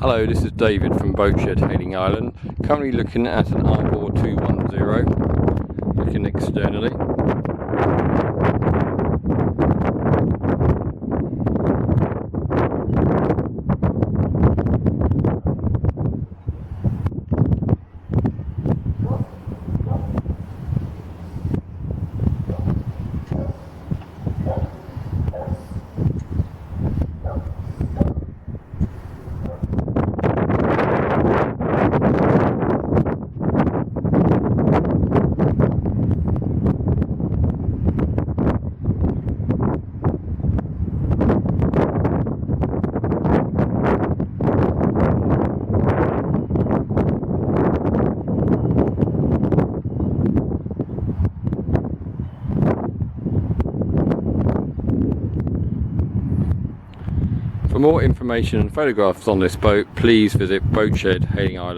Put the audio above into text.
Hello, this is David from Boatshed, Hailing Island. Currently looking at an Arvor 210, looking externally. For more information and photographs on this boat, please visit Boatshed, Hailing Island.